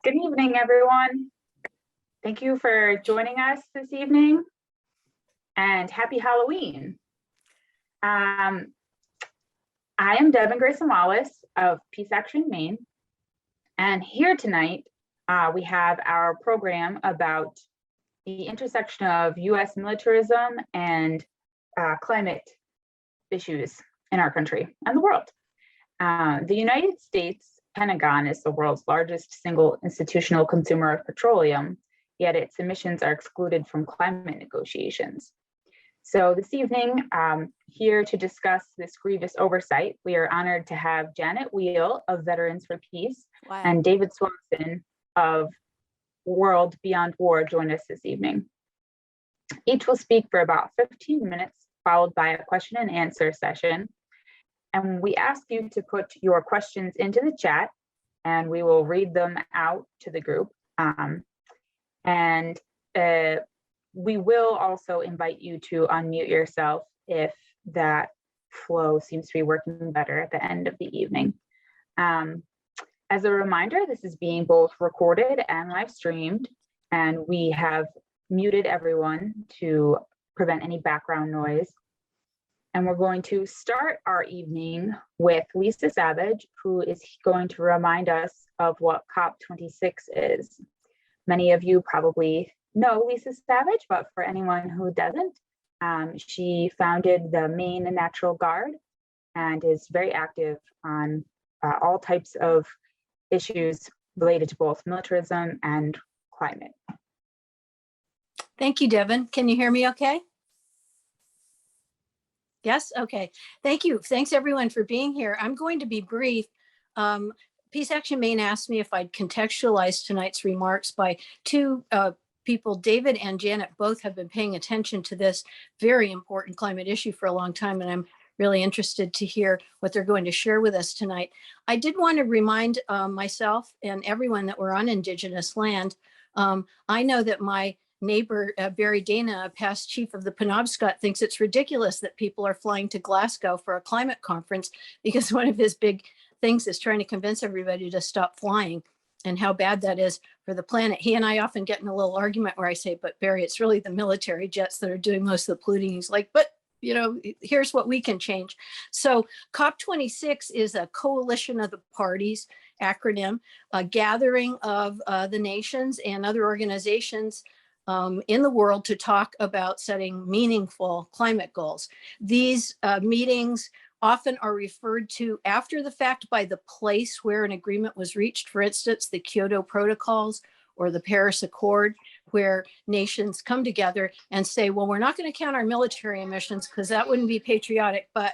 Good evening, everyone. Thank you for joining us this evening, and happy Halloween. I am Devon Grayson-Wallace of Peace Action, Maine, and here tonight we have our program about the intersection of U.S. militarism and climate issues in our country and the world. The United States Pentagon is the world's largest single institutional consumer of petroleum, yet its emissions are excluded from climate negotiations. So this evening, here to discuss this grievous oversight, we are honored to have Janet Weil of Veterans for Peace and David Swanson of World Beyond War join us this evening. Each will speak for about 15 minutes, followed by a question and answer session. And we ask you to put your questions into the chat and we will read them out to the group. We will also invite you to unmute yourself if that flow seems to be working better at the end of the evening. As a reminder, this is being both recorded and live streamed, and we have muted everyone to prevent any background noise. And we're going to start our evening with Lisa Savage, who is going to remind us of what COP26 is. Many of you probably know Lisa Savage, but for anyone who doesn't, she founded the Maine Natural Guard and is very active on all types of issues related to both militarism and climate. Thank you, Devon. Can you hear me okay? Yes, okay. Thank you. Thanks everyone for being here. I'm going to be brief. Peace Action Maine asked me if I'd contextualize tonight's remarks by two people. David and Janet both have been paying attention to this very important climate issue for a long time, and I'm really interested to hear what they're going to share with us tonight. I did want to remind myself and everyone that we're on Indigenous land. I know that my neighbor, Barry Dana, past chief of the Penobscot, thinks it's ridiculous that people are flying to Glasgow for a climate conference because one of his big things is trying to convince everybody to stop flying and how bad that is for the planet. He and I often get in a little argument where I say, but Barry, it's really the military jets that are doing most of the polluting. He's like, but you know, here's what we can change. So COP26 is a coalition of the parties acronym, a gathering of the nations and other organizations in the world to talk about setting meaningful climate goals. These meetings often are referred to after the fact by the place where an agreement was reached. For instance, the Kyoto Protocols or the Paris Accord, where nations come together and say, well, we're not going to count our military emissions because that wouldn't be patriotic, but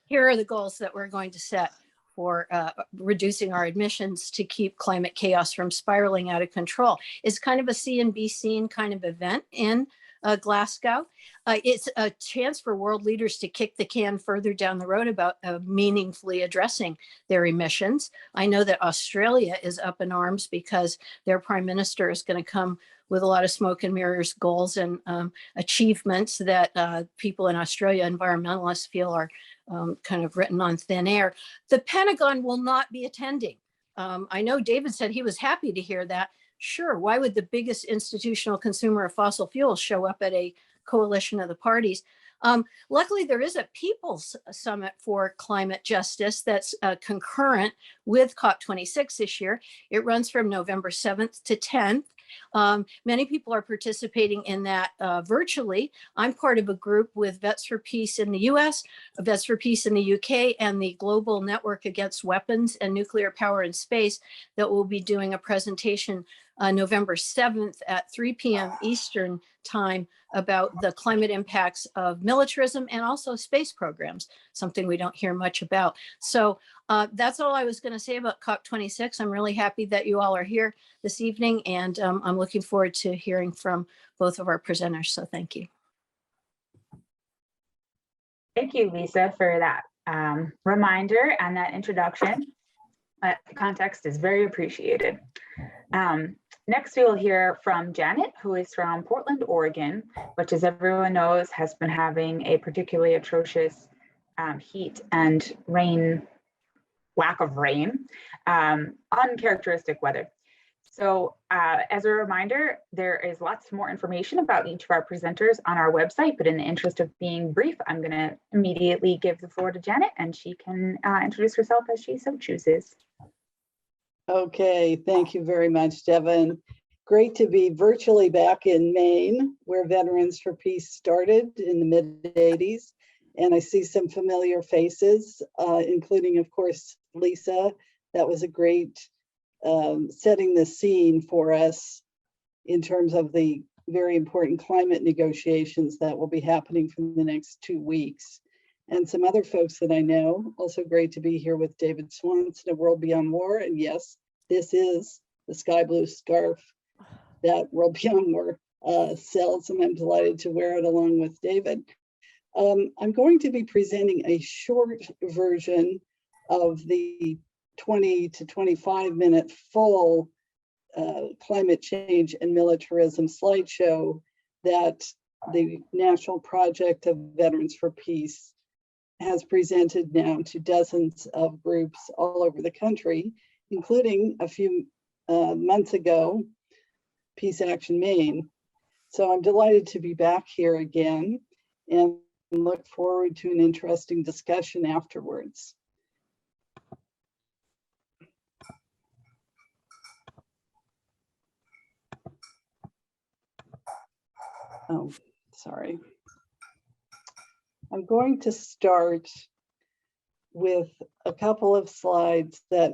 here are the goals that we're going to set for reducing our emissions to keep climate chaos from spiraling out of control. It's kind of a see and be seen kind of event in Glasgow. It's a chance for world leaders to kick the can further down the road about meaningfully addressing their emissions. I know that Australia is up in arms because their prime minister is going to come with a lot of smoke and mirrors goals and achievements that people in Australia, environmentalists, feel are kind of written on thin air. The Pentagon will not be attending. I know David said he was happy to hear that. Sure, why would the biggest institutional consumer of fossil fuels show up at a coalition of the parties? Luckily, there is a People's Summit for Climate Justice that's concurrent with COP26 this year. It runs from November 7th to 10th. Many people are participating in that virtually. I'm part of a group with Vets for Peace in the US, Vets for Peace in the UK, and the Global Network Against Weapons and Nuclear Power in Space that will be doing a presentation November 7th at 3 p.m. Eastern time about the climate impacts of militarism and also space programs, something we don't hear much about. So that's all I was going to say about COP26. I'm really happy that you all are here this evening, and I'm looking forward to hearing from both of our presenters. So thank you. Thank you, Lisa, for that reminder and that introduction. The context is very appreciated. Next, we will hear from Janet, who is from Portland, Oregon, which, as everyone knows, has been having a particularly atrocious heat and lack of rain, uncharacteristic weather. So as a reminder, there is lots more information about each of our presenters on our website, but in the interest of being brief, I'm going to immediately give the floor to Janet and she can introduce herself as she so chooses. Okay, thank you very much, Devon. Great to be virtually back in Maine, where Veterans for Peace started in the mid-'80s. And I see some familiar faces, including, of course, Lisa. That was a great setting the scene for us in terms of the very important climate negotiations that will be happening for the next 2 weeks. And some other folks that I know. Also great to be here with David Swanson of World Beyond War. And yes, this is the sky blue scarf that World Beyond War sells, and I'm delighted to wear it along with David. I'm going to be presenting a short version of the 20 to 25 minute full climate change and militarism slideshow that the National Project of Veterans for Peace has presented now to dozens of groups all over the country, including a few months ago, Peace Action Maine. So I'm delighted to be back here again and look forward to an interesting discussion afterwards. Oh, sorry. I'm going to start with a couple of slides that,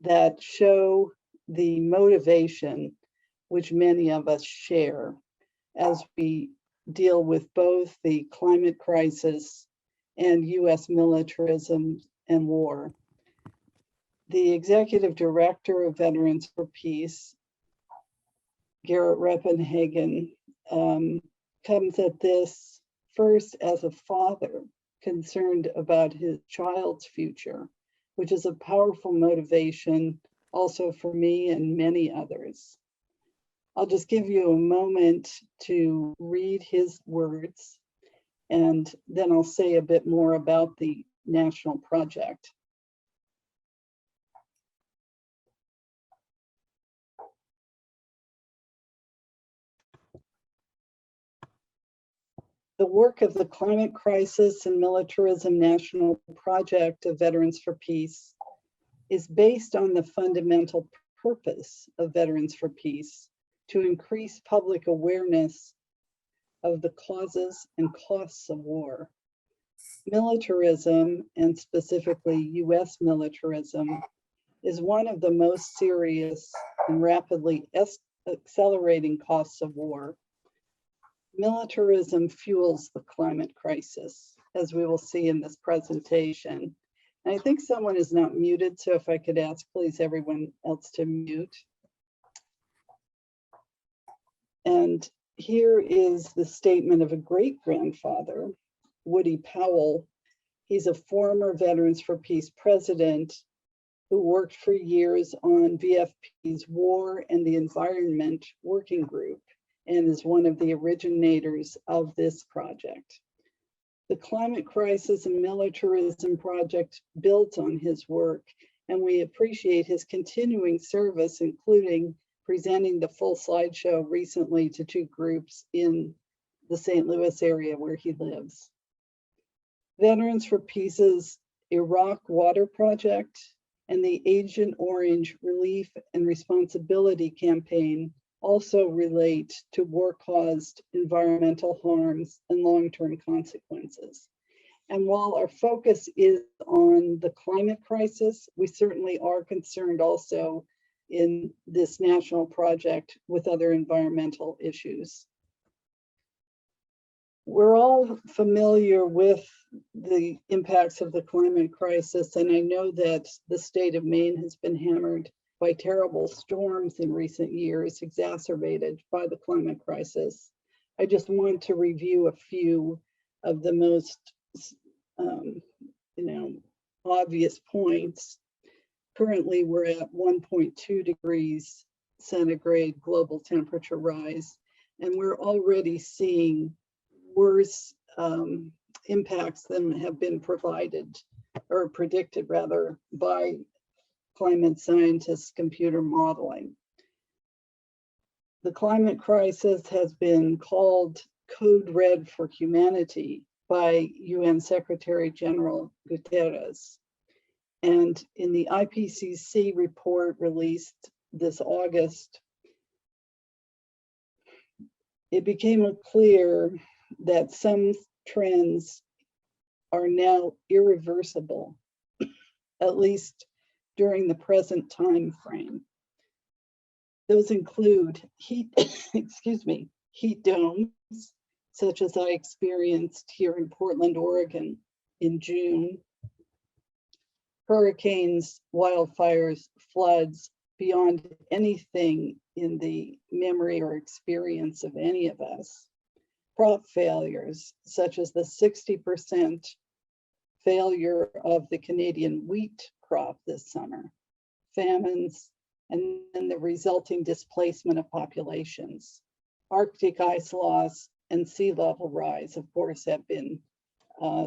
that show the motivation which many of us share as we deal with both the climate crisis and US militarism and war. The executive director of Veterans for Peace, Garrett Reppenhagen, comes at this first as a father concerned about his child's future, which is a powerful motivation also for me and many others. I'll just give you a moment to read his words, and then I'll say a bit more about the national project. The work of the Climate Crisis and Militarism National Project of Veterans for Peace is based on the fundamental purpose of Veterans for Peace to increase public awareness of the causes and costs of war. Militarism, and specifically US militarism, is one of the most serious and rapidly accelerating costs of war. Militarism fuels the climate crisis, as we will see in this presentation. And I think someone is not muted, so if I could ask, please, everyone else to mute. And here is the statement of a great-grandfather, Woody Powell. He's a former Veterans for Peace president who worked for years on VFP's War and the Environment Working Group, and is one of the originators of this project. The Climate Crisis and Militarism Project builds on his work, and we appreciate his continuing service, including presenting the full slideshow recently to 2 groups in the St. Louis area where he lives. Veterans for Peace's Iraq Water Project and the Agent Orange Relief and Responsibility Campaign also relate to war-caused environmental harms and long-term consequences. And while our focus is on the climate crisis, we certainly are concerned also in this national project with other environmental issues. We're all familiar with the impacts of the climate crisis, and I know that the state of Maine has been hammered by terrible storms in recent years, exacerbated by the climate crisis. I just want to review a few of the most, obvious points. Currently, we're at 1.2 degrees centigrade global temperature rise, and we're already seeing worse impacts than have been provided or predicted rather by climate scientists' computer modeling. The climate crisis has been called Code Red for Humanity by UN Secretary General Guterres. And in the IPCC report released this August, it became clear that some trends are now irreversible, at least during the present time frame. Those include heat, excuse me, heat domes, such as I experienced here in Portland, Oregon in June, hurricanes, wildfires, floods, beyond anything in the memory or experience of any of us. Crop failures, such as the 60% failure of the Canadian wheat crop this summer, famines, and then the resulting displacement of populations. Arctic ice loss and sea level rise, of course, have been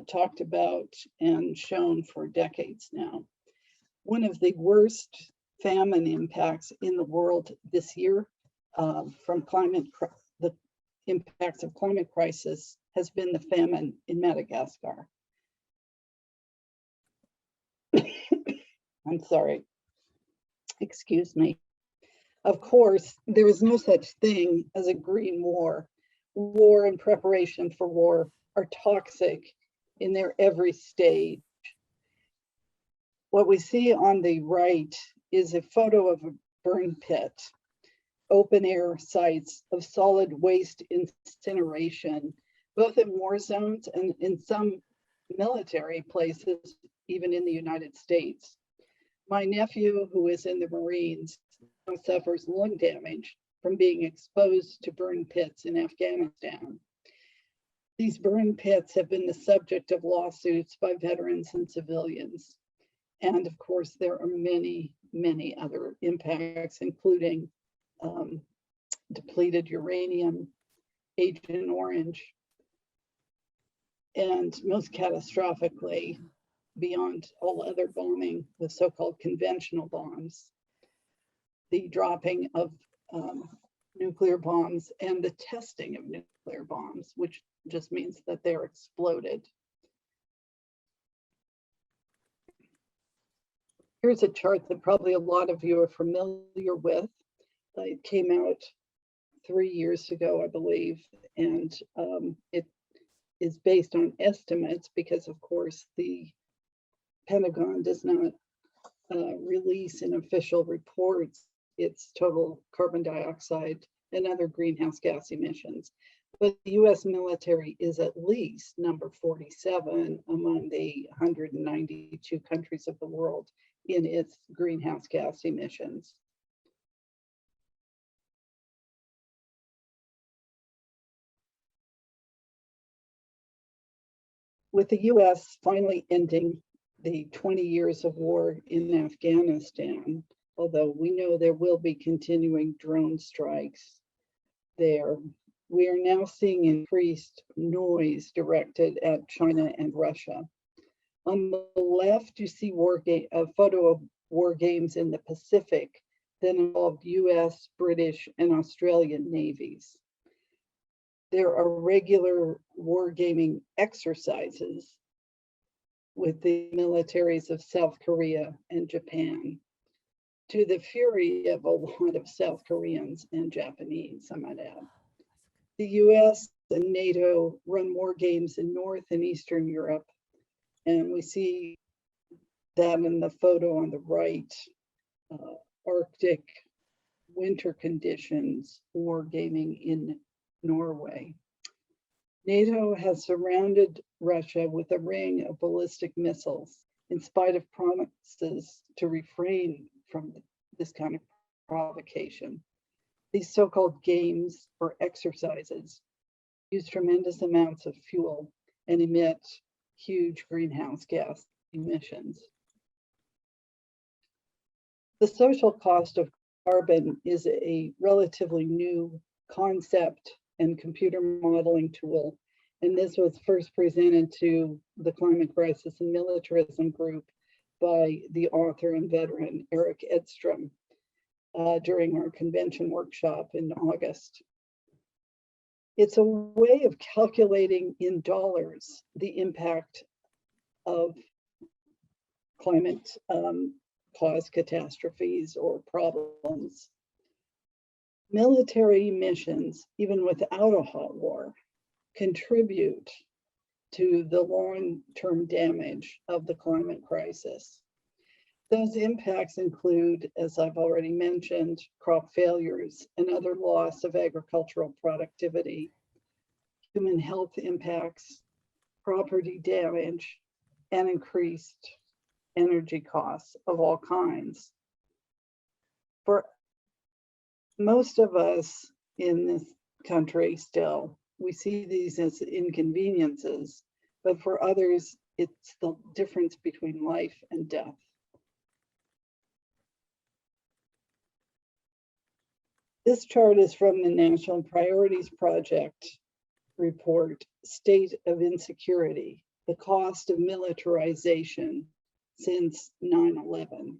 talked about and shown for decades now. One of the worst famine impacts in the world this year from the impacts of climate crisis has been the famine in Madagascar. I'm sorry, excuse me. Of course, there is no such thing as a green war. War and preparation for war are toxic in their every stage. What we see on the right is a photo of a burn pit, open air sites of solid waste incineration, both in war zones and in some military places, even in the United States. My nephew, who is in the Marines, now suffers lung damage from being exposed to burn pits in Afghanistan. These burn pits have been the subject of lawsuits by veterans and civilians. And of course, there are many, many other impacts, including depleted uranium, Agent Orange, and most catastrophically, beyond all other bombing with so-called conventional bombs, the dropping of nuclear bombs and the testing of nuclear bombs, which just means that they're exploded. Here's a chart that probably a lot of you are familiar with. It came out 3 years ago, I believe, and it is based on estimates because, of course, the Pentagon does not release in official reports its total carbon dioxide and other greenhouse gas emissions. But the US military is at least number 47 among the 192 countries of the world in its greenhouse gas emissions. With the US finally ending the 20 years of war in Afghanistan, although we know there will be continuing drone strikes there, we are now seeing increased noise directed at China and Russia. On the left, you see a photo of war games in the Pacific that involved US, British, and Australian navies. There are regular wargaming exercises with the militaries of South Korea and Japan, to the fury of a lot of South Koreans and Japanese, I might add. The US and NATO run war games in North and Eastern Europe, and we see that in the photo on the right, Arctic winter conditions, war gaming in Norway. NATO has surrounded Russia with a ring of ballistic missiles in spite of promises to refrain from this kind of provocation. These so-called games or exercises use tremendous amounts of fuel and emit huge greenhouse gas emissions. The social cost of carbon is a relatively new concept and computer modeling tool. And this was first presented to the Climate Crisis and Militarism group by the author and veteran Eric Edstrom during our convention workshop in August. It's a way of calculating in dollars the impact of climate caused catastrophes or problems. Military missions, even without a hot war, contribute to the long-term damage of the climate crisis. Those impacts include, as I've already mentioned, crop failures and other loss of agricultural productivity, human health impacts, property damage, and increased energy costs of all kinds. For most of us in this country still, we see these as inconveniences, but for others, it's the difference between life and death. This chart is from the National Priorities Project report, State of Insecurity, the cost of militarization since 9/11.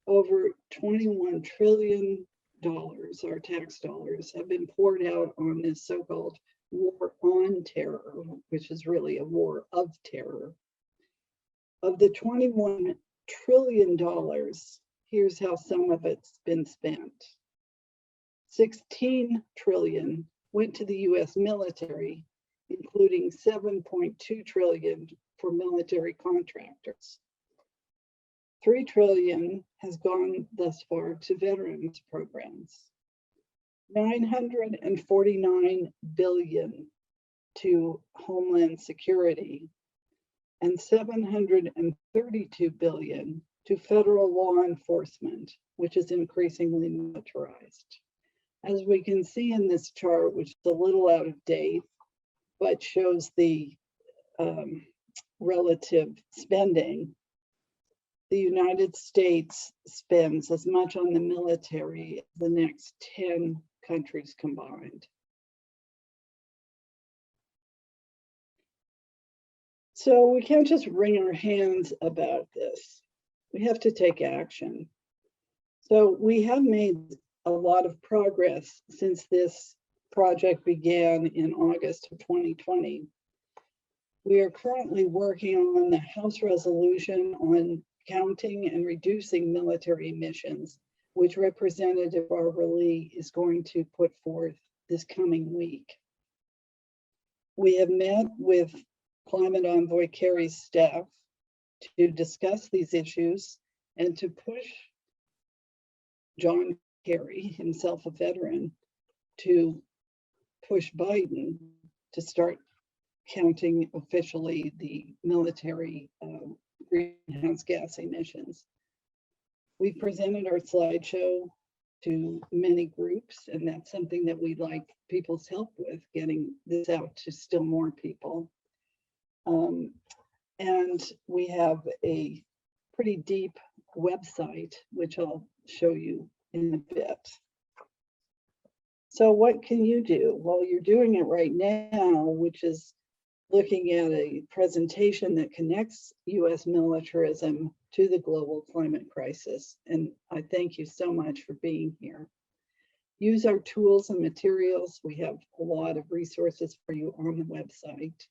Over $21 trillion, our tax dollars, have been poured out on this so-called war on terror, which is really a war of terror. Of the $21 trillion, here's how some of it's been spent. 16 trillion went to the US military, including 7.2 trillion for military contractors. 3 trillion has gone thus far to veterans programs. 949 billion to Homeland Security, and 732 billion to federal law enforcement, which is increasingly militarized. As we can see in this chart, which is a little out of date, but shows the relative spending, the United States spends as much on the military as the next 10 countries combined. So we can't just wring our hands about this. We have to take action. So we have made a lot of progress since this project began in August of 2020. We are currently working on the House resolution on counting and reducing military emissions, which Representative Barbara Lee is going to put forth this coming week. We have met with Climate Envoy Kerry's staff to discuss these issues and to push John Kerry, himself a veteran, to push Biden to start counting officially the military greenhouse gas emissions. We presented our slideshow to many groups, and that's something that we'd like people's help with, getting this out to still more people. And we have a pretty deep website, which I'll show you in a bit. So what can you do? Well, you're doing it right now, which is looking at a presentation that connects US militarism to the global climate crisis. And I thank you so much for being here. Use our tools and materials. We have a lot of resources for you on the website.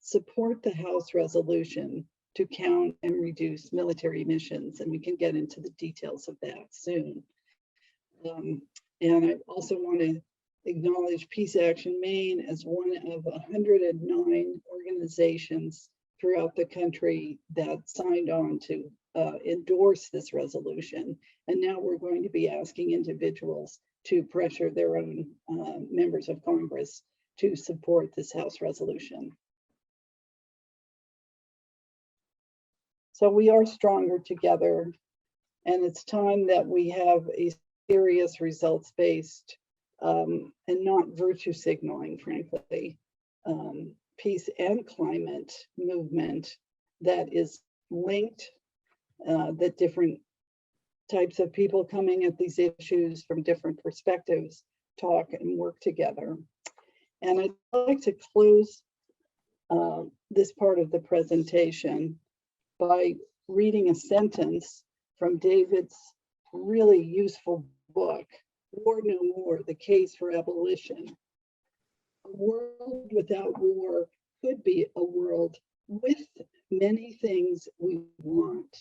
Support the House resolution to count and reduce military emissions, and we can get into the details of that soon. And I also want to acknowledge Peace Action Maine as one of 109 organizations throughout the country that signed on to endorse this resolution. And now we're going to be asking individuals to pressure their own members of Congress to support this House resolution. So we are stronger together, and it's time that we have a serious results-based and not virtue signaling, frankly, peace and climate movement that is linked, that different types of people coming at these issues from different perspectives talk and work together. And I'd like to close this part of the presentation by reading a sentence from David's really useful book, War No More, The Case for Abolition. A world without war could be a world with many things we want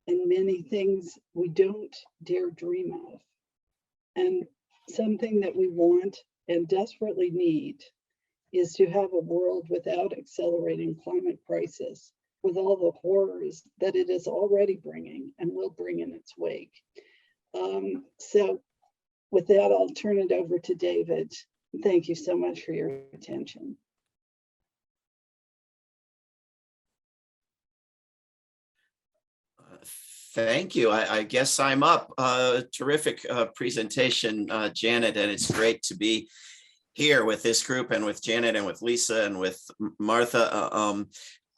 and many things we don't dare dream of. And something that we want and desperately need is to have a world without accelerating climate crisis, with all the horrors that it is already bringing and will bring in its wake. So with that, I'll turn it over to David. Thank you so much for your attention. Thank you. I guess I'm up. Terrific presentation, Janet, and it's great to be here with this group and with Janet and with Lisa and with Martha.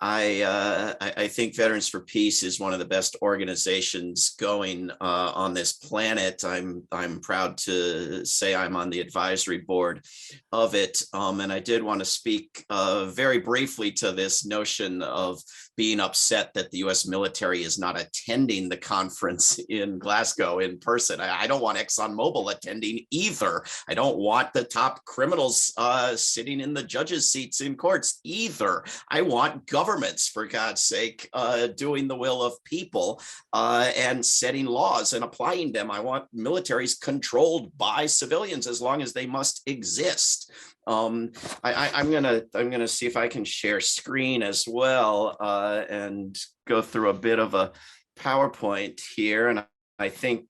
I think Veterans for Peace is one of the best organizations going on this planet. I'm proud to say I'm on the advisory board of it. And I did want to speak very briefly to this notion of being upset that the US military is not attending the conference in Glasgow in person. I don't want ExxonMobil attending either. I don't want the top criminals sitting in the judges' seats in courts either. I want governments, for God's sake, doing the will of people and setting laws and applying them. I want militaries controlled by civilians as long as they must exist. I'm gonna see if I can share screen as well and go through a bit of a PowerPoint here. And I think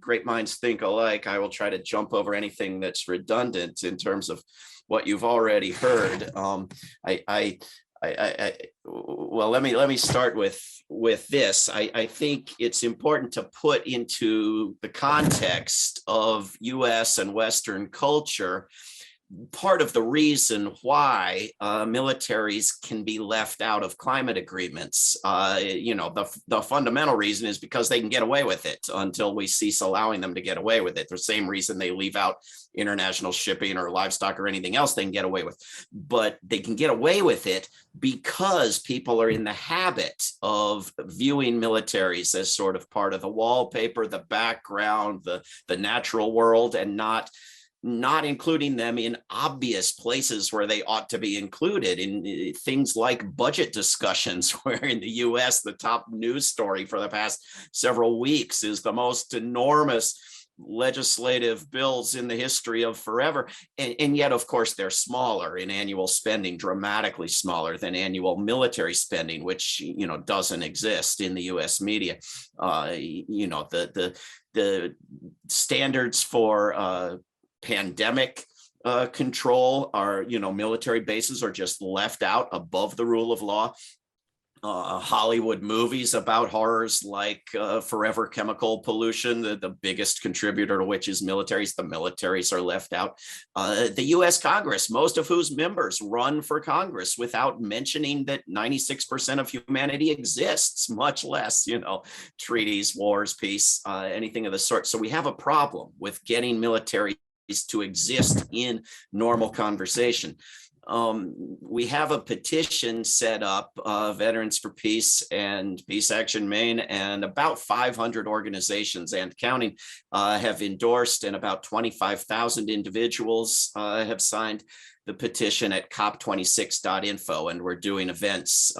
great minds think alike. I will try to jump over anything that's redundant in terms of what you've already heard. Well, let me start with this. I think it's important to put into the context of US and Western culture part of the reason why militaries can be left out of climate agreements. The fundamental reason is because they can get away with it until we cease allowing them to get away with it. The same reason they leave out international shipping or livestock or anything else they can get away with. But they can get away with it because people are in the habit of viewing militaries as sort of part of the wallpaper, the background, the natural world, and not including them in obvious places where they ought to be included, in things like budget discussions, where in the US, the top news story for the past several weeks is the most enormous legislative bills in the history of forever. And yet, of course, they're smaller in annual spending, dramatically smaller than annual military spending, which, doesn't exist in the US media. The standards for pandemic control are, military bases are just left out above the rule of law. Hollywood movies about horrors like forever chemical pollution, the biggest contributor to which is militaries. The militaries are left out. The US Congress, most of whose members run for Congress without mentioning that 96% of humanity exists, much less, treaties, wars, peace, anything of the sort. So we have a problem with getting militaries to exist in normal conversation. We have a petition set up, Veterans for Peace and Peace Action Maine, and about 500 organizations and counting have endorsed, and about 25,000 individuals have signed the petition at cop26.info, and we're doing events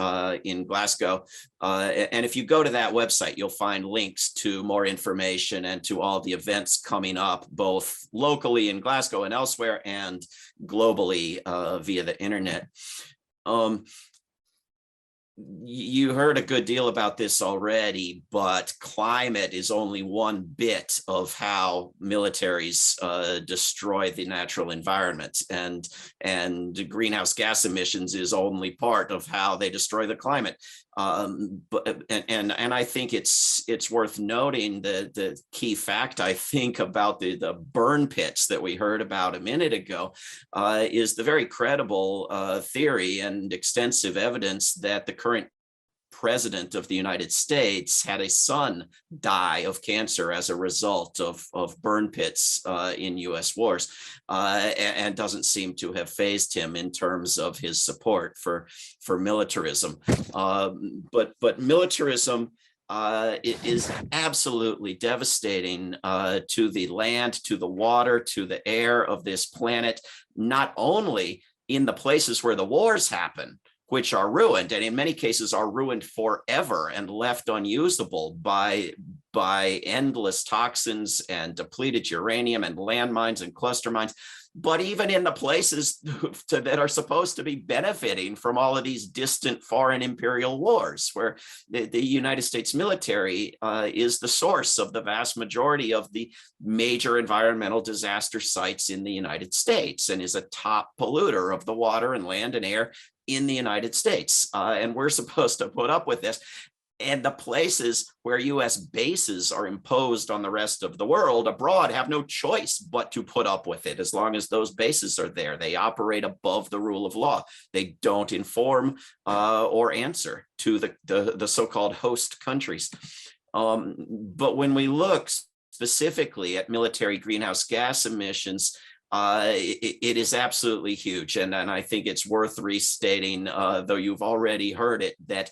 in Glasgow. And if you go to that website, you'll find links to more information and to all the events coming up, both locally in Glasgow and elsewhere, and globally via the internet. You heard a good deal about this already, but climate is only one bit of how militaries destroy the natural environment, and greenhouse gas emissions is only part of how they destroy the climate. But I think it's worth noting the key fact, I think, about the burn pits that we heard about a minute ago is the very credible theory and extensive evidence that the current president of the United States had a son die of cancer as a result of burn pits in US wars, and doesn't seem to have phased him in terms of his support for militarism. But militarism it is absolutely devastating to the land, to the water, to the air of this planet, not only in the places where the wars happen, which are ruined, and in many cases are ruined forever and left unusable by endless toxins and depleted uranium and landmines and cluster mines, but even in the places that are supposed to be benefiting from all of these distant foreign imperial wars, where the United States military is the source of the vast majority of the major environmental disaster sites in the United States, and is a top polluter of the water and land and air in the United States. And we're supposed to put up with this. And the places where US bases are imposed on the rest of the world abroad have no choice but to put up with it. As long as those bases are there, they operate above the rule of law. They don't inform or answer to the so-called host countries. But when we look specifically at military greenhouse gas emissions, it is absolutely huge. And I think it's worth restating, though you've already heard it, that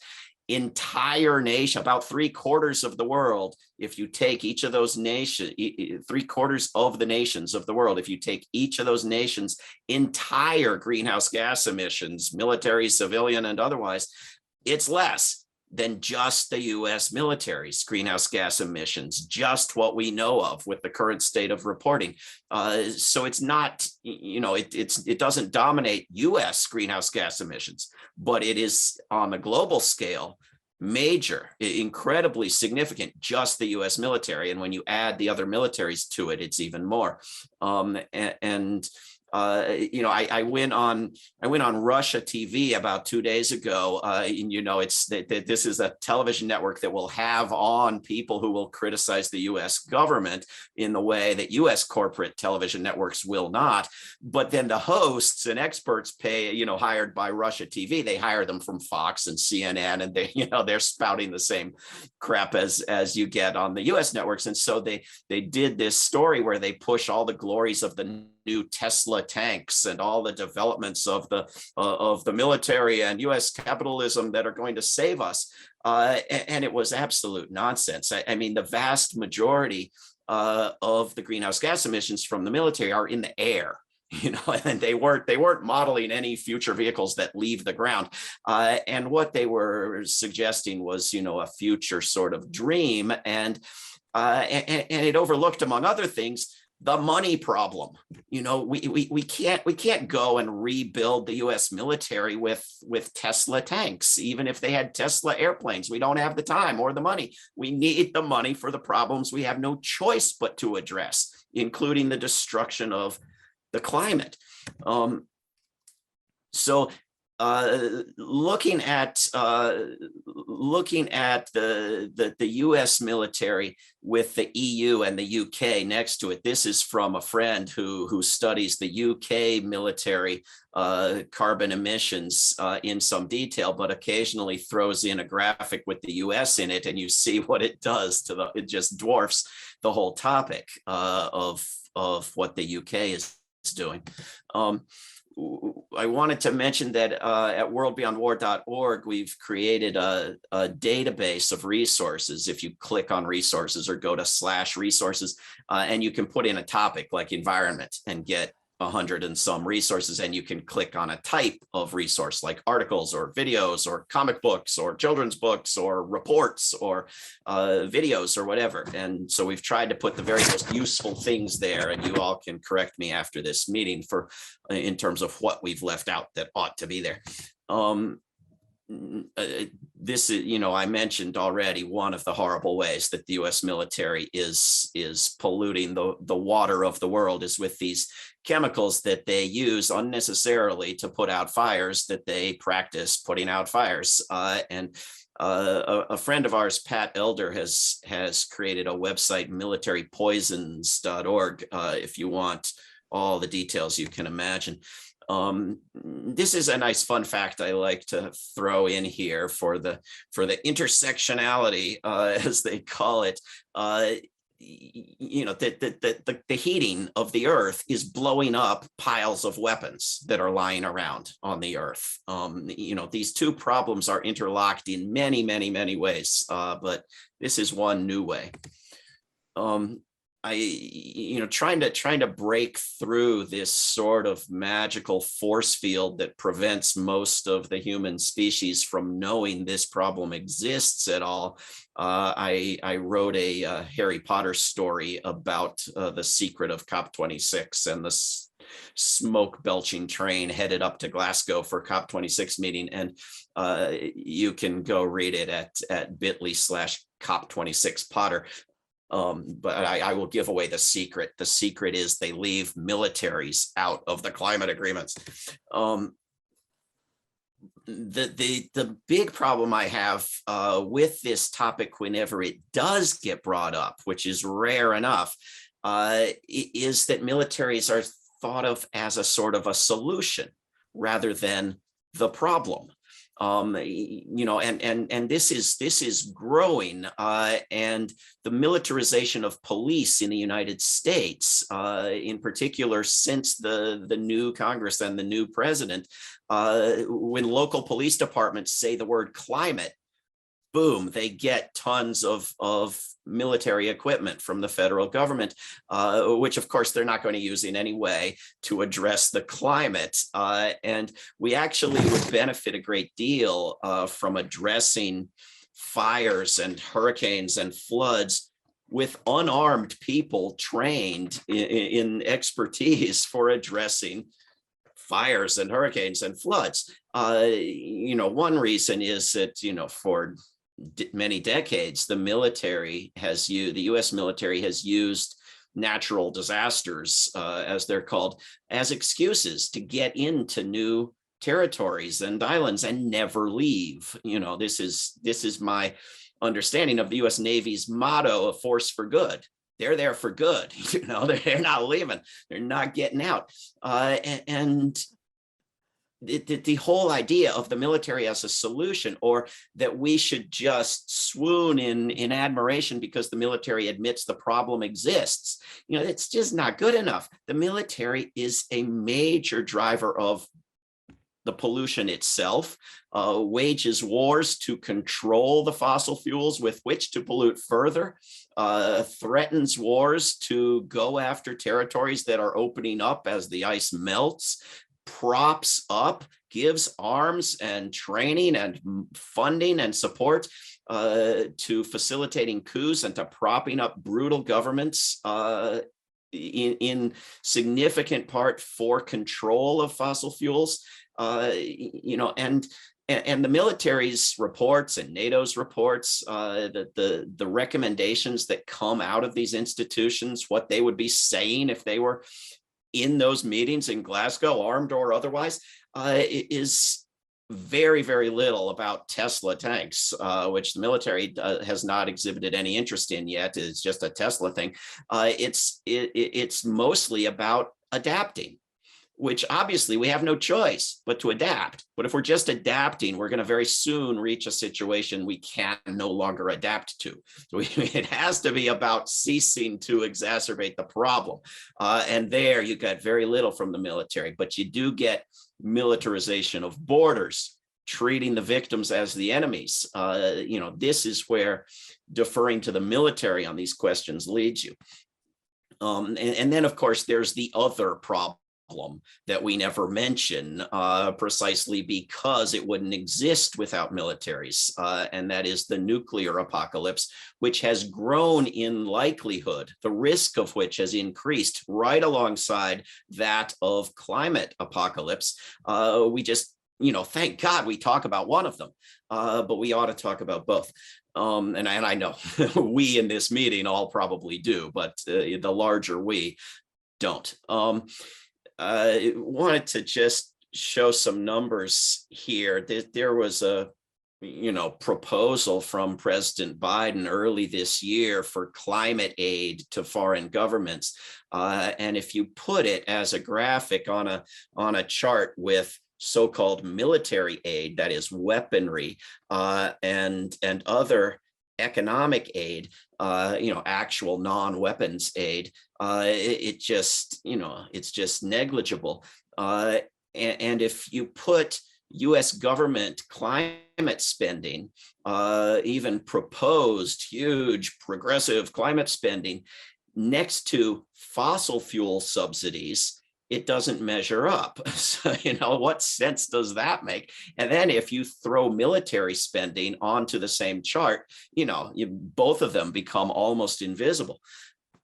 entire nation, about 3/4 of the world, if you take each of those nations, 3/4 of the nations of the world, if you take each of those nations' entire greenhouse gas emissions, military, civilian, and otherwise, it's less than just the US military's greenhouse gas emissions, just what we know of with the current state of reporting. So it's not, it doesn't dominate US greenhouse gas emissions, but it is on the global scale, major, incredibly significant, just the US military. And when you add the other militaries to it, it's even more. I went on Russia TV about 2 days ago. It's this is a television network that will have on people who will criticize the US government in the way that US corporate television networks will not. But then the hosts and experts hired by Russia TV, they hire them from Fox and CNN, and they're spouting the same crap as you get on the US networks. And so they did this story where they push all the glories of the new Tesla tanks and all the developments of the military and US capitalism that are going to save us. And it was absolute nonsense. I mean, the vast majority of the greenhouse gas emissions from the military are in the air. And they weren't modeling any future vehicles that leave the ground. And what they were suggesting was, a future sort of dream. And it overlooked, among other things, the money problem. We can't go and rebuild the US military with Tesla tanks, even if they had Tesla airplanes. We don't have the time or the money. We need the money for the problems we have no choice but to address, including the destruction of the climate. Looking at the US military with the EU and the UK next to it, this is from a friend who studies the UK military carbon emissions in some detail, but occasionally throws in a graphic with the US in it, and you see what it does it just dwarfs the whole topic of what the UK is doing. I wanted to mention that at worldbeyondwar.org, we've created a database of resources. If you click on resources or go to /resources, and you can put in a topic like environment and get 100 and some resources, and you can click on a type of resource like articles or videos or comic books or children's books or reports or videos or whatever. And so we've tried to put the very most useful things there, and you all can correct me after this meeting in terms of what we've left out that ought to be there. This is, I mentioned already, one of the horrible ways that the US military is polluting the water of the world is with these chemicals that they use unnecessarily to put out fires, that they practice putting out fires. And a friend of ours, Pat Elder, has created a website, militarypoisons.org, if you want all the details you can imagine. This is a nice fun fact I like to throw in here for the intersectionality, as they call it. You know, the heating of the earth is blowing up piles of weapons that are lying around on the earth. You know, these two problems are interlocked in many, many, many ways, but this is one new way. You know, trying to break through this sort of magical force field that prevents most of the human species from knowing this problem exists at all. I wrote a Harry Potter story about the secret of COP26 and the smoke belching train headed up to Glasgow for COP26 meeting. And you can go read it at bit.ly/COP26Potter. But I will give away the secret. The secret is they leave militaries out of the climate agreements. The big problem I have with this topic whenever it does get brought up, which is rare enough, is that militaries are thought of as a sort of a solution rather than the problem. You know, and this is growing, and the militarization of police in the United States, in particular, since the new Congress and the new president, when local police departments say the word climate, boom, they get tons of military equipment from the federal government, which of course they're not going to use in any way to address the climate. And we actually would benefit a great deal from addressing fires and hurricanes and floods with unarmed people trained in expertise for addressing fires and hurricanes and floods. You know, one reason is that, you know, for many decades, the U.S. military has used natural disasters, as they're called, as excuses to get into new territories and islands and never leave. You know, this is my understanding of the U.S. Navy's motto, "A force for good." They're there for good. You know, they're not leaving. They're not getting out. And the whole idea of the military as a solution, or that we should just swoon in admiration because the military admits the problem exists, you know, it's just not good enough. The military is a major driver of the pollution itself, wages wars to control the fossil fuels with which to pollute further, threatens wars to go after territories that are opening up as the ice melts, props up, gives arms and training and funding and support to facilitating coups and to propping up brutal governments in significant part for control of fossil fuels. You know, and the military's reports and NATO's reports, the recommendations that come out of these institutions, what they would be saying if they were in those meetings in Glasgow, armed or otherwise, is very, very little about Tesla tanks, which the military has not exhibited any interest in yet. It's just a Tesla thing. It's mostly about adapting, which obviously we have no choice but to adapt. But if we're just adapting, we're going to very soon reach a situation we can no longer adapt to. So it has to be about ceasing to exacerbate the problem. And there you get very little from the military, but you do get militarization of borders, treating the victims as the enemies. You know, this is where deferring to the military on these questions leads you. And then, of course, there's the other problem that we never mention, precisely because it wouldn't exist without militaries, and that is the nuclear apocalypse, which has grown in likelihood, the risk of which has increased right alongside that of climate apocalypse. We just, you know, thank God we talk about one of them, but we ought to talk about both. And I know we in this meeting all probably do, but the larger we don't. I wanted to just show some numbers here. There was a proposal from President Biden early this year for climate aid to foreign governments. And if you put it as a graphic on a chart with so-called military aid, that is weaponry, and other economic aid, actual non-weapons aid, it's just negligible. And if you put US government climate spending, even proposed huge progressive climate spending, next to fossil fuel subsidies, it doesn't measure up. So, what sense does that make? And then if you throw military spending onto the same chart, both of them become almost invisible.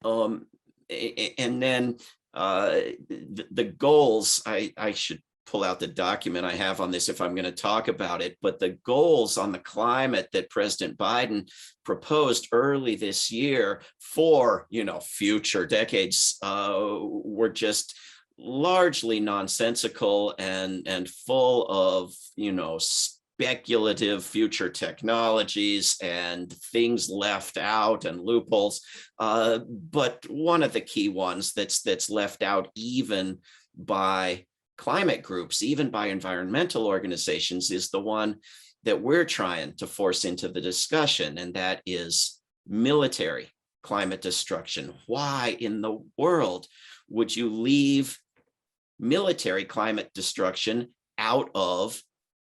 And then the goals, I should pull out the document I have on this if I'm going to talk about it, but the goals on the climate that President Biden proposed early this year for, future decades were just largely nonsensical and full of, speculative future technologies and things left out and loopholes. But one of the key ones that's left out even by climate groups, even by environmental organizations, is the one that we're trying to force into the discussion, and that is military climate destruction. Why in the world would you leave military climate destruction out of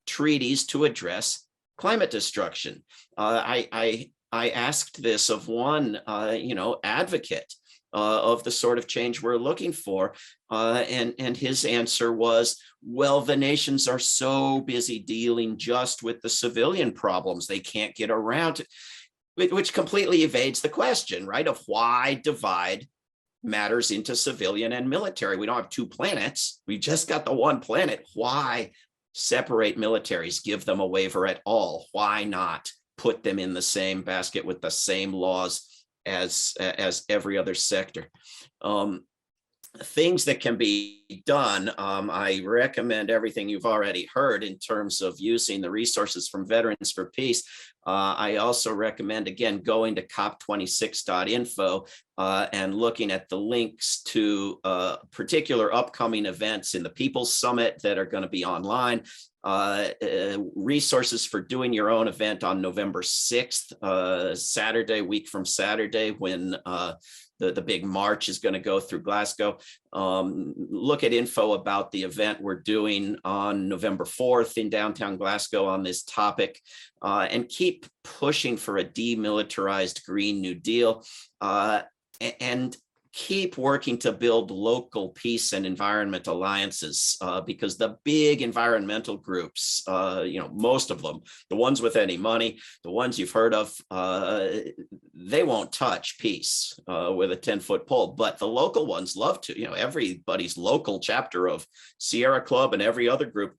treaties to address climate destruction? I asked this of one, advocate of the sort of change we're looking for. And his answer was, well, the nations are so busy dealing just with the civilian problems, they can't get around it, which completely evades the question, right, of why divide matters into civilian and military. We don't have two planets. We just got the one planet. Why separate militaries, give them a waiver at all? Why not put them in the same basket with the same laws as every other sector? Things that can be done, I recommend everything you've already heard in terms of using the resources from Veterans for Peace. I also recommend, again, going to cop26.info and looking at the links to particular upcoming events in the People's Summit that are going to be online. Resources for doing your own event on November 6th, Saturday, week from Saturday, when the big march is going to go through Glasgow. Look at info about the event we're doing on November 4th in downtown Glasgow on this topic, and keep pushing for a demilitarized Green New Deal, and keep working to build local peace and environment alliances, because the big environmental groups, most of them, the ones with any money, the ones you've heard of, they won't touch peace with a 10-foot pole, but the local ones love to. Everybody's local chapter of Sierra Club and every other group,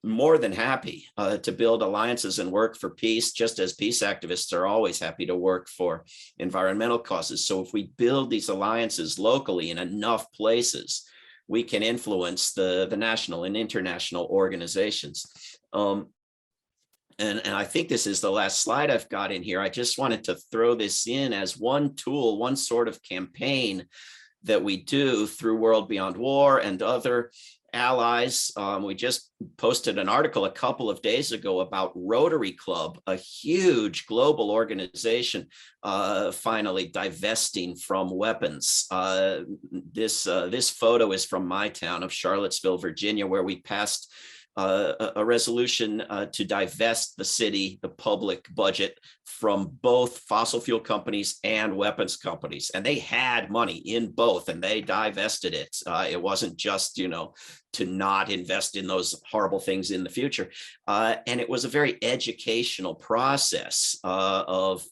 more than happy to build alliances and work for peace, just as peace activists are always happy to work for environmental causes. So if we build these alliances locally in enough places, we can influence the national and international organizations. And I think this is the last slide I've got in here. I just wanted to throw this in as one tool, one sort of campaign that we do through World Beyond War and other allies. We just posted an article a couple of days ago about Rotary Club, a huge global organization, finally divesting from weapons. This photo is from my town of Charlottesville, Virginia, where we passed a resolution to divest the city, the public budget, from both fossil fuel companies and weapons companies. And they had money in both, and they divested it. It wasn't just, to not invest in those horrible things in the future. And it was a very educational process of,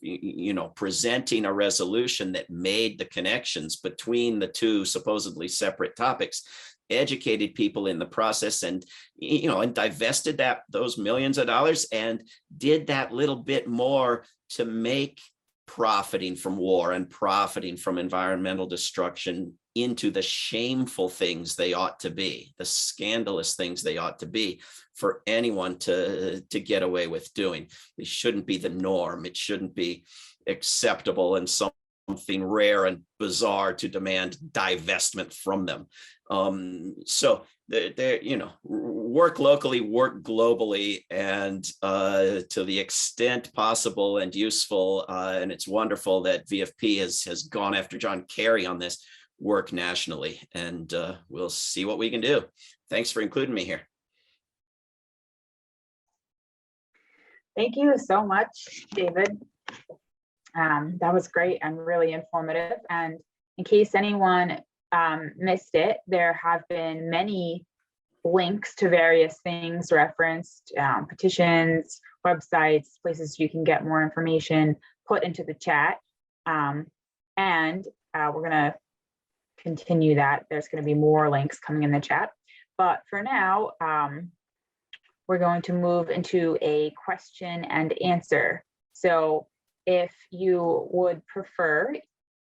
presenting a resolution that made the connections between the two supposedly separate topics, educated people in the process, and and divested those millions of dollars, and did that little bit more to make profiting from war and profiting from environmental destruction into the shameful things they ought to be, the scandalous things they ought to be for anyone to get away with doing. They shouldn't be the norm. It shouldn't be acceptable and something rare and bizarre to demand divestment from them. So they're, you know, work locally, work globally, and to the extent possible and useful. And it's wonderful that VFP has gone after John Kerry on this, work nationally, and we'll see what we can do. Thanks for including me here. Thank you so much, David. That was great and really informative. And in case anyone missed it, there have been many links to various things referenced, petitions, websites, places you can get more information put into the chat. And we're going to continue that. There's going to be more links coming in the chat. But for now, we're going to move into a question and answer. So if you would prefer,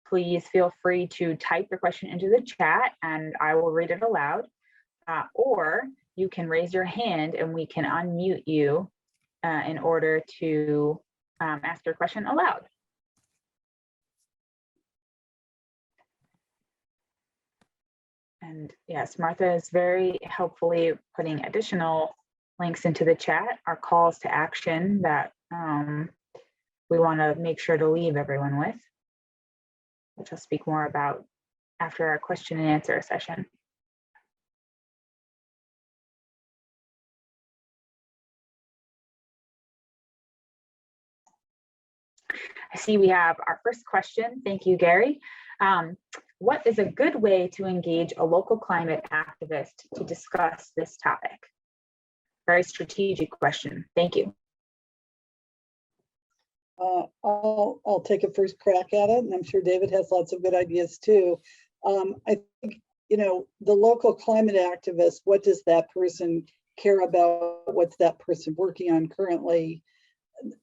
please feel free to type your question into the chat and I will read it aloud. Or you can raise your hand and we can unmute you in order to ask your question aloud. And yes, Martha is very helpfully putting additional links into the chat, our calls to action that we want to make sure to leave everyone with, which I'll speak more about after our question and answer session. I see we have our first question. Thank you, Gary. What is a good way to engage a local climate activist to discuss this topic? Very strategic question. Thank you. I'll take a first crack at it, and I'm sure David has lots of good ideas too. I think, you know, the local climate activist, what does that person care about? What's that person working on currently?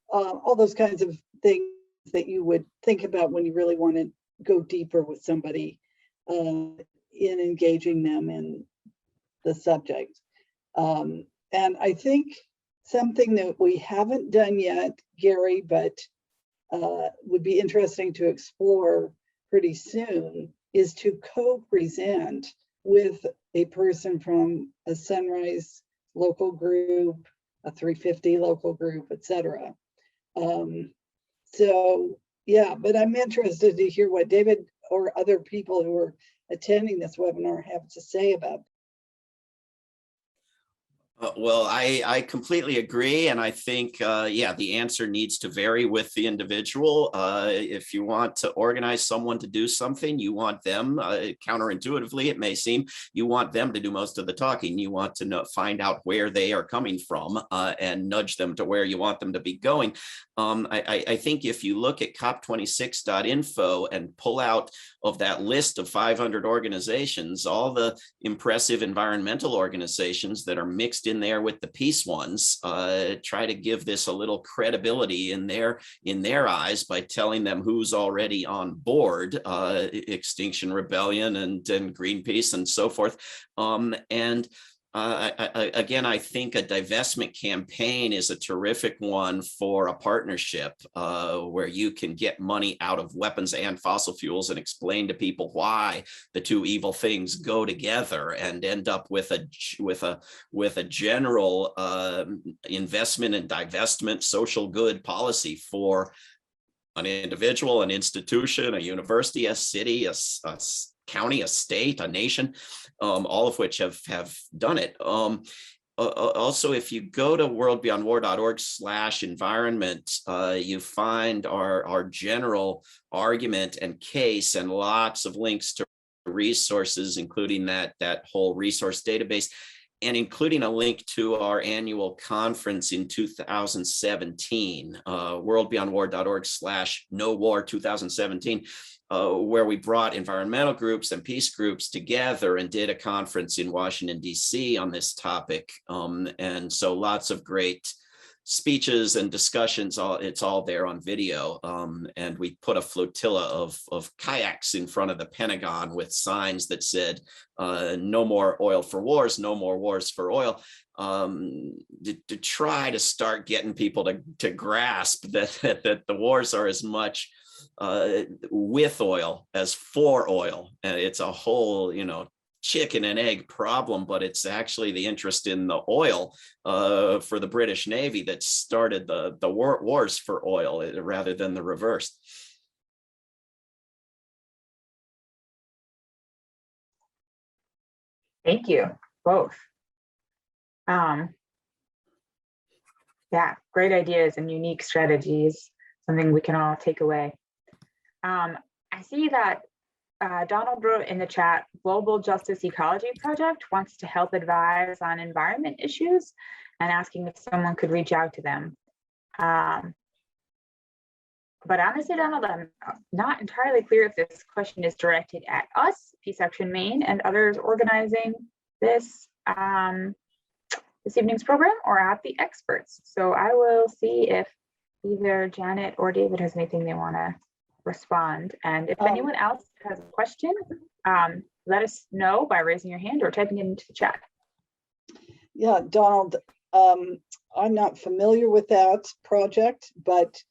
All those kinds of things that you would think about when you really want to go deeper with somebody in engaging them in the subject. And I think something that we haven't done yet, Gary, but would be interesting to explore pretty soon, is to co-present with a person from a Sunrise local group, a 350 local group, etc. So yeah, but I'm interested to hear what David or other people who are attending this webinar have to say about. Well, I completely agree. And I think, yeah, the answer needs to vary with the individual. If you want to organize someone to do something, you want them, counterintuitively, it may seem, you want them to do most of the talking. You want to find out where they are coming from and nudge them to where you want them to be going. I think if you look at cop26.info and pull out of that list of 500 organizations, all the impressive environmental organizations that are mixed in there with the peace ones, try to give this a little credibility in their eyes by telling them who's already on board, Extinction Rebellion and Greenpeace and so forth. Again, I think a divestment campaign is a terrific one for a partnership where you can get money out of weapons and fossil fuels and explain to people why the two evil things go together and end up with a general investment and divestment social good policy for an individual, an institution, a university, a city, a county, a state, a nation, all of which have done it. Also, if you go to worldbeyondwar.org/environment, you find our general argument and case and lots of links to resources, including that whole resource database, and including a link to our annual conference in 2017, worldbeyondwar.org/NoWar 2017. Where we brought environmental groups and peace groups together and did a conference in Washington, D.C. on this topic. And so lots of great speeches and discussions, it's all there on video. And we put a flotilla of kayaks in front of the Pentagon with signs that said, no more oil for wars, no more wars for oil, to try to start getting people to grasp that the wars are as much with oil as for oil. And it's a whole, chicken and egg problem, but it's actually the interest in the oil for the British Navy that started the wars for oil rather than the reverse. Thank you both. Yeah, great ideas and unique strategies, something we can all take away. I see that Donald wrote in the chat, Global Justice Ecology Project wants to help advise on environment issues and asking if someone could reach out to them. But honestly, Donald, I'm not entirely clear if this question is directed at us, Peace Action Maine, and others organizing this this evening's program, or at the experts. So I will see if either Janet or David has anything they want to respond. And if anyone else has a question, let us know by raising your hand or typing it into the chat. Yeah, Donald, I'm not familiar with that project, but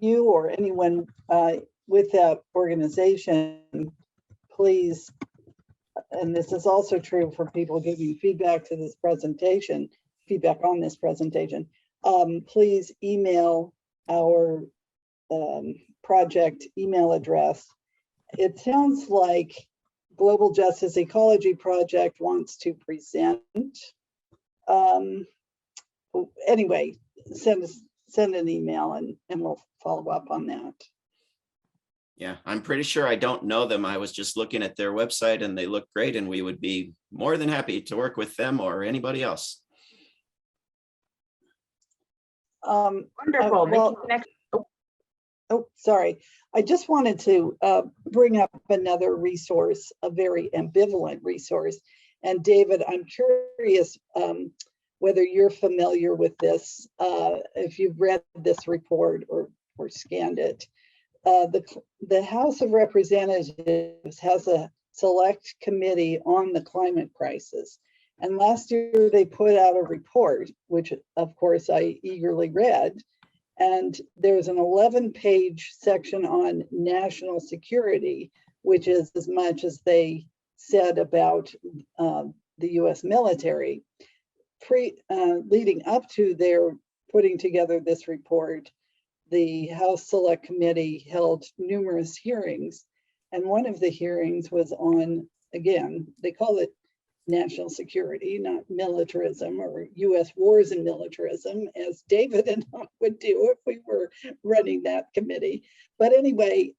you or anyone with that organization, please, and this is also true for people giving feedback to this presentation, feedback on this presentation, please email our project email address. It sounds like Global Justice Ecology Project wants to present. Anyway, send an email and we'll follow up on that. Yeah, I'm pretty sure I don't know them. I was just looking at their website and they look great, and we would be more than happy to work with them or anybody else. Wonderful. Well, making connections. Oh, sorry. I just wanted to bring up another resource, a very ambivalent resource. And David, I'm curious whether you're familiar with this, if you've read this report or scanned it. The House of Representatives has a select committee on the climate crisis. And last year they put out a report, which of course I eagerly read. And there's an 11-page section on national security, which is as much as they said about the US military. Leading up to their putting together this report, the House Select Committee held numerous hearings. And one of the hearings was on, again, they call it national security, not militarism or US wars and militarism, as David and I would do if we were running that committee. But anyway,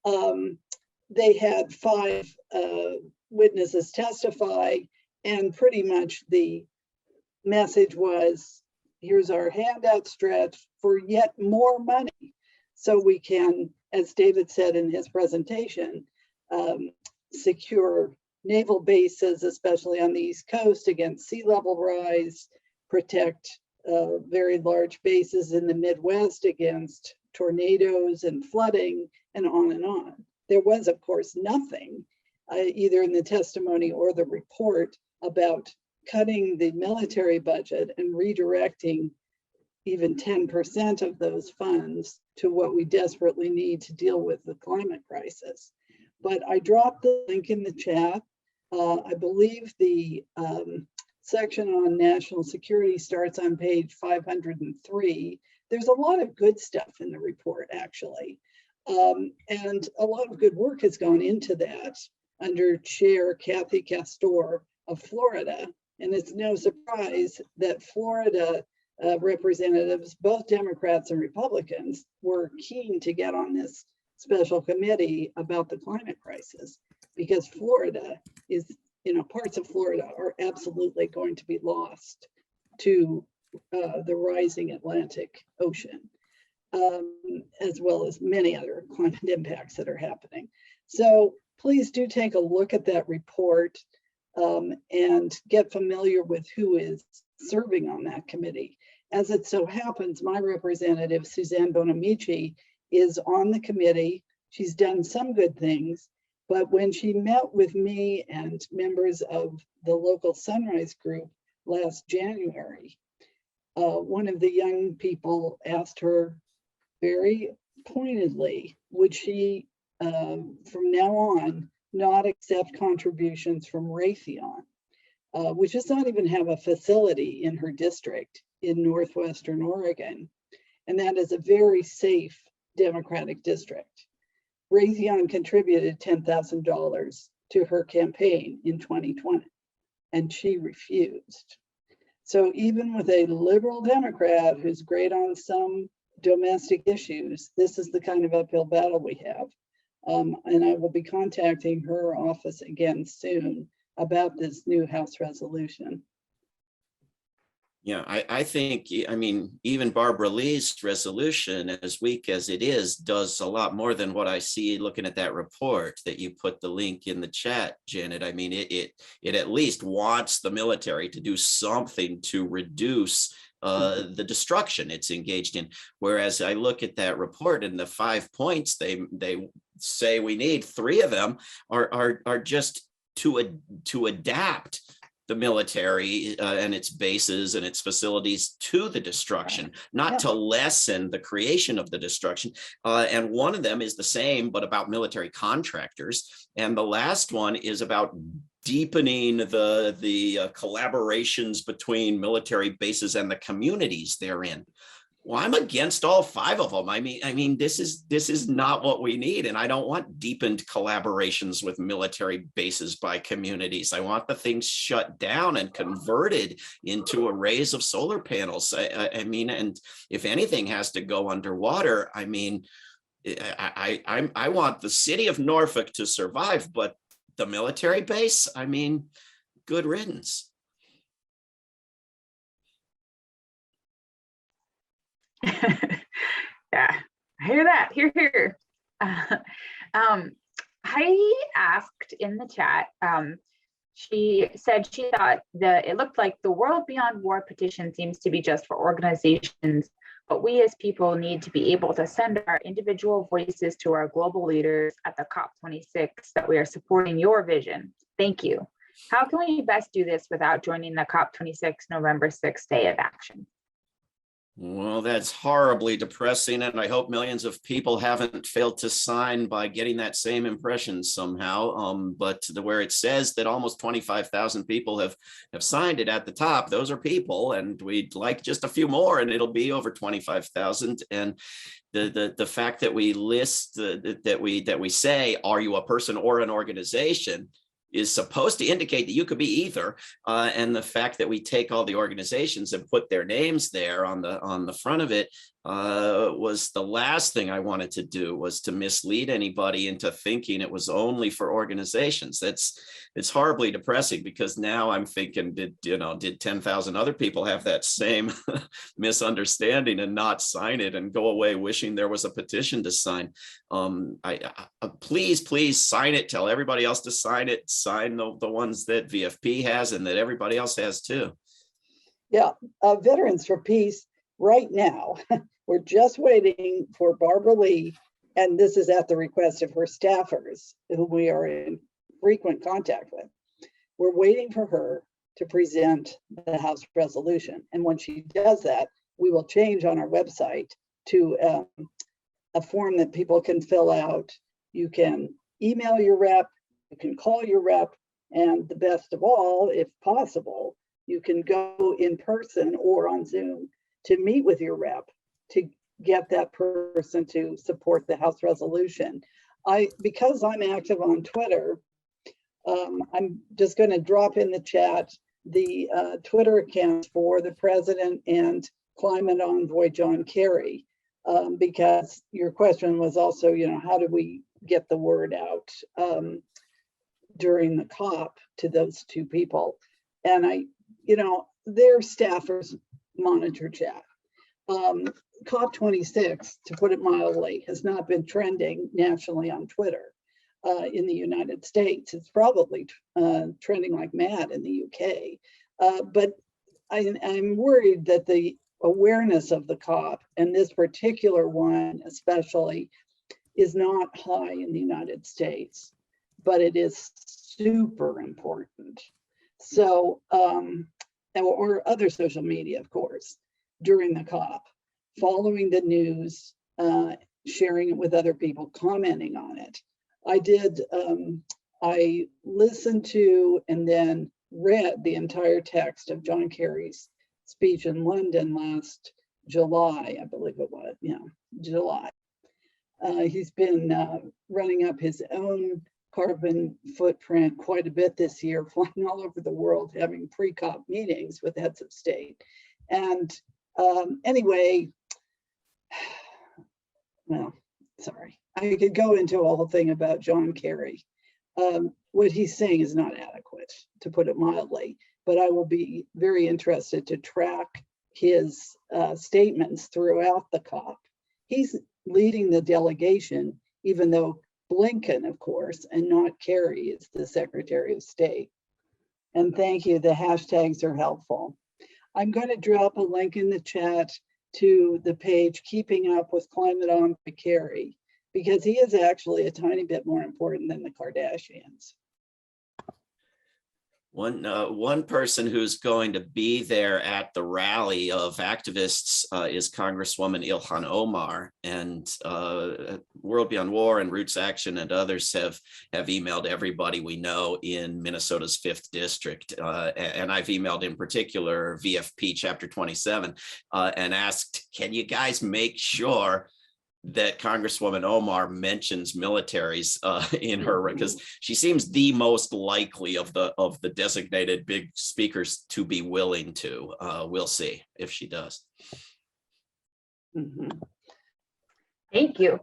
they had 5 witnesses testify, and pretty much the message was, here's our hand outstretched for yet more money, so we can, as David said in his presentation, secure naval bases, especially on the East Coast, against sea level rise, protect very large bases in the Midwest against tornadoes and flooding, and on and on. There was, of course, nothing, either in the testimony or the report, about cutting the military budget and redirecting even 10% of those funds to what we desperately need to deal with the climate crisis. But I dropped the link in the chat. I believe the section on national security starts on page 503. There's a lot of good stuff in the report, actually. And a lot of good work has gone into that under Chair Kathy Castor of Florida. And it's no surprise that Florida representatives, both Democrats and Republicans, were keen to get on this special committee about the climate crisis, because Florida is, parts of Florida are absolutely going to be lost to the rising Atlantic Ocean, as well as many other climate impacts that are happening. So please do take a look at that report and get familiar with who is serving on that committee. As it so happens, my representative, Suzanne Bonamici, is on the committee. She's done some good things, but when she met with me and members of the local Sunrise group last January, one of the young people asked her very pointedly, would she, from now on, not accept contributions from Raytheon, which does not even have a facility in her district in Northwestern Oregon. And that is a very safe Democratic district. Raytheon contributed $10,000 to her campaign in 2020, and she refused. So even with a liberal Democrat who's great on some domestic issues, this is the kind of uphill battle we have. And I will be contacting her office again soon about this new House resolution. Yeah, I think, I mean, even Barbara Lee's resolution, as weak as it is, does a lot more than what I see looking at that report that you put the link in the chat, Janet. I mean, it at least wants the military to do something to reduce the destruction it's engaged in. Whereas I look at that report and the 5 points they say we need, 3 of them are just to adapt the military and its bases and its facilities to the destruction, not to lessen the creation of the destruction. And one of them is the same, but about military contractors. And the last one is about deepening the collaborations between military bases and the communities they're in. Well, I'm against all 5 of them. I mean, this is not what we need. And I don't want deepened collaborations with military bases by communities. I want the things shut down and converted into arrays of solar panels. I mean, and if anything has to go underwater, I mean, I want the city of Norfolk to survive, but the military base, I mean, good riddance. Yeah, I hear that. Here. Heidi asked in the chat, she said she thought that it looked like the World Beyond War petition seems to be just for organizations, but we as people need to be able to send our individual voices to our global leaders at the COP26 that we are supporting your vision. Thank you. How can we best do this without joining the COP26 November 6th Day of Action? Well, that's horribly depressing, and I hope millions of people haven't failed to sign by getting that same impression somehow. But where it says that almost 25,000 people have signed it at the top, those are people, and we'd like just a few more, and it'll be over 25,000. And the fact that we list that we say, are you a person or an organization, is supposed to indicate that you could be either, and the fact that we take all the organizations and put their names there on the front of it was the last thing I wanted to do, was to mislead anybody into thinking it was only for organizations. It's horribly depressing, because now I'm thinking, did 10,000 other people have that same misunderstanding and not sign it and go away wishing there was a petition to sign? Please sign it. Tell everybody else to sign it. Sign the ones that VFP has and that everybody else has too. Yeah, Veterans for Peace right now, we're just waiting for Barbara Lee, and this is at the request of her staffers, who we are in frequent contact with. We're waiting for her to present the House resolution. And when she does that, we will change on our website to a form that people can fill out. You can email your rep, you can call your rep, and the best of all, if possible, you can go in person or on Zoom to meet with your rep to get that person to support the House resolution. Because I'm active on Twitter, I'm just going to drop in the chat the Twitter account for the president and climate envoy John Kerry, because your question was also, how do we get the word out during the COP to those 2 people? And their staffers monitor chat. COP26, to put it mildly, has not been trending nationally on Twitter in the United States. It's probably trending like mad in the UK. But I'm worried that the awareness of the COP, and this particular one especially, is not high in the United States, but it is super important. So, or other social media, of course, during the COP, following the news, sharing it with other people, commenting on it. I listened to and then read the entire text of John Kerry's speech in London last July, I believe it was, yeah, July. He's been running up his own carbon footprint quite a bit this year, flying all over the world, having pre-COP meetings with heads of state. And anyway, well, sorry, I could go into a whole thing about John Kerry. What he's saying is not adequate, to put it mildly, but I will be very interested to track his statements throughout the COP. He's leading the delegation, even though Blinken, of course, and not Kerry is the Secretary of State. And thank you, the hashtags are helpful. I'm going to drop a link in the chat to the page Keeping Up with Climate on by Kerry, because he is actually a tiny bit more important than the Kardashians. One person who's going to be there at the rally of activists is Congresswoman Ilhan Omar, and World Beyond War and Roots Action and others have emailed everybody we know in Minnesota's 5th district. And I've emailed in particular VFP Chapter 27 and asked, can you guys make sure that Congresswoman Omar mentions militaries in her, because she seems the most likely of the designated big speakers to be willing to. We'll see if she does. Thank you.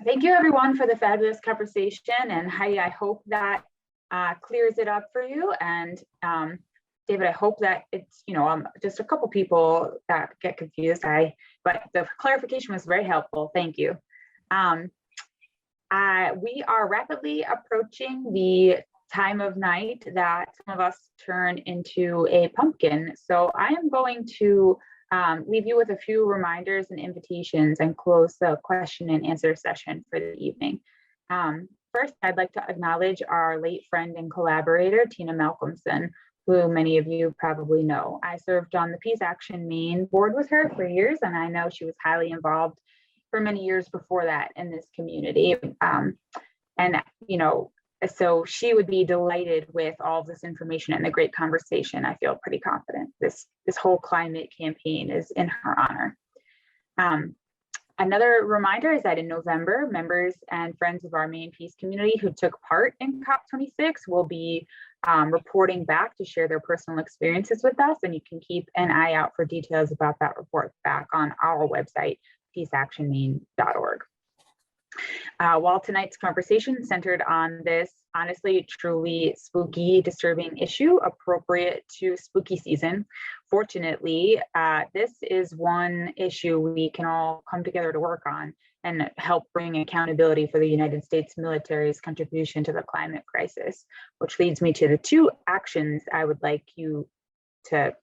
Thank you everyone for the fabulous conversation, and Heidi, I hope that clears it up for you. And David, I hope that it's, just a couple people that get confused. But the clarification was very helpful. Thank you. We are rapidly approaching the time of night that some of us turn into a pumpkin. So I am going to leave you with a few reminders and invitations and close the question and answer session for the evening. First, I'd like to acknowledge our late friend and collaborator, Tina Malcolmson, who many of you probably know. I served on the Peace Action Maine board with her for years, and I know she was highly involved for many years before that in this community. So she would be delighted with all of this information and the great conversation. I feel pretty confident this whole climate campaign is in her honor. Another reminder is that in November, members and friends of our Maine Peace community who took part in COP26 will be reporting back to share their personal experiences with us, and you can keep an eye out for details about that report back on our website, peaceactionmaine.org. While tonight's conversation centered on this honestly, truly spooky, disturbing issue appropriate to spooky season, fortunately, this is one issue we can all come together to work on and help bring accountability for the United States military's contribution to the climate crisis, which leads me to the two actions I would like you to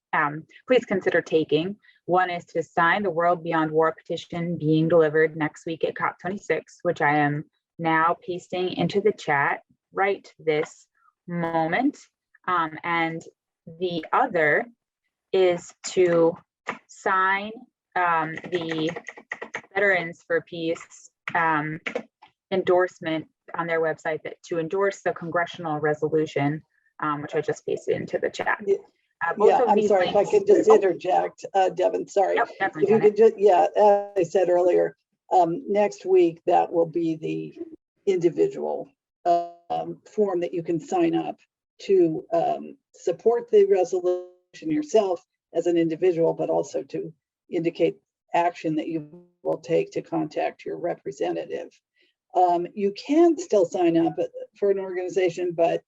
please consider taking. One is to sign the World Beyond War petition being delivered next week at COP26, which I am now pasting into the chat right this moment. And the other is to sign the Veterans for Peace endorsement on their website to endorse the congressional resolution, which I just pasted into the chat. I'm sorry, if I could just interject, Devon, sorry. Yep, if you could just, as I said earlier, next week, that will be the individual form that you can sign up to support the resolution yourself as an individual, but also to indicate action that you will take to contact your representative. You can still sign up for an organization, but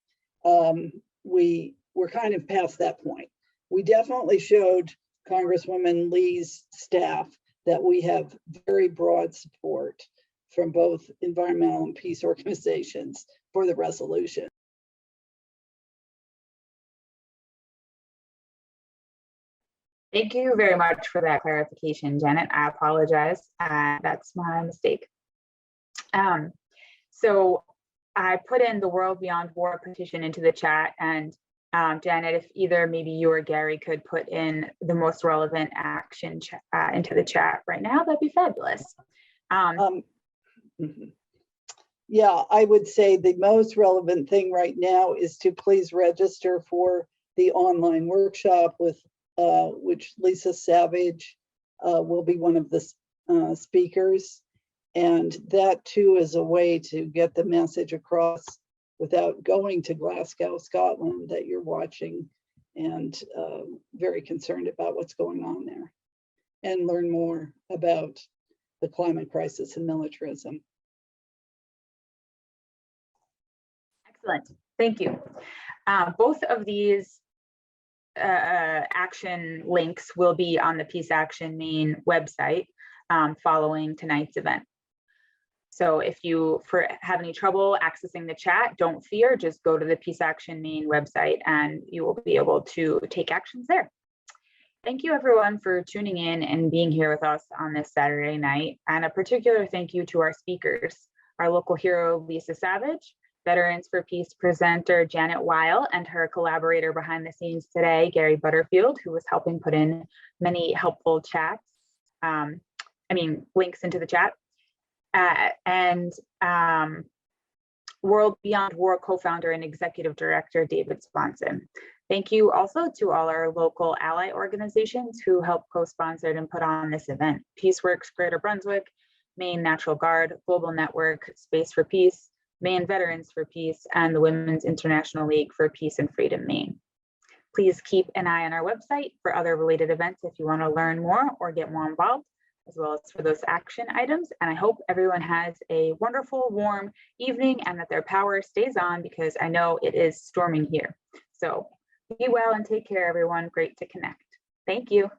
we're kind of past that point. We definitely showed Congresswoman Lee's staff that we have very broad support from both environmental and peace organizations for the resolution. Thank you very much for that clarification, Janet. I apologize. That's my mistake. So I put in the World Beyond War petition into the chat, and Janet, if either maybe you or Gary could put in the most relevant action into the chat right now, that'd be fabulous. Yeah, I would say the most relevant thing right now is to please register for the online workshop with which Lisa Savage will be one of the speakers. And that too is a way to get the message across without going to Glasgow, Scotland, that you're watching and very concerned about what's going on there, and learn more about the climate crisis and militarism. Excellent, thank you. Both of these action links will be on the Peace Action Maine website following tonight's event. So if you have any trouble accessing the chat, don't fear, just go to the Peace Action Maine website and you will be able to take actions there. Thank you everyone for tuning in and being here with us on this Saturday night. And a particular thank you to our speakers, our local hero, Lisa Savage, Veterans for Peace presenter, Janet Weil, and her collaborator behind the scenes today, Gary Butterfield, who was helping put in many helpful chats, links into the chat. And World Beyond War co-founder and executive director, David Swanson. Thank you also to all our local ally organizations who helped co-sponsored and put on this event. PeaceWorks Greater Brunswick, Maine Natural Guard, Global Network, Space for Peace, Maine Veterans for Peace, and the Women's International League for Peace and Freedom, Maine. Please keep an eye on our website for other related events if you want to learn more or get more involved, as well as for those action items. And I hope everyone has a wonderful, warm evening and that their power stays on, because I know it is storming here. So be well and take care, everyone. Great to connect. Thank you.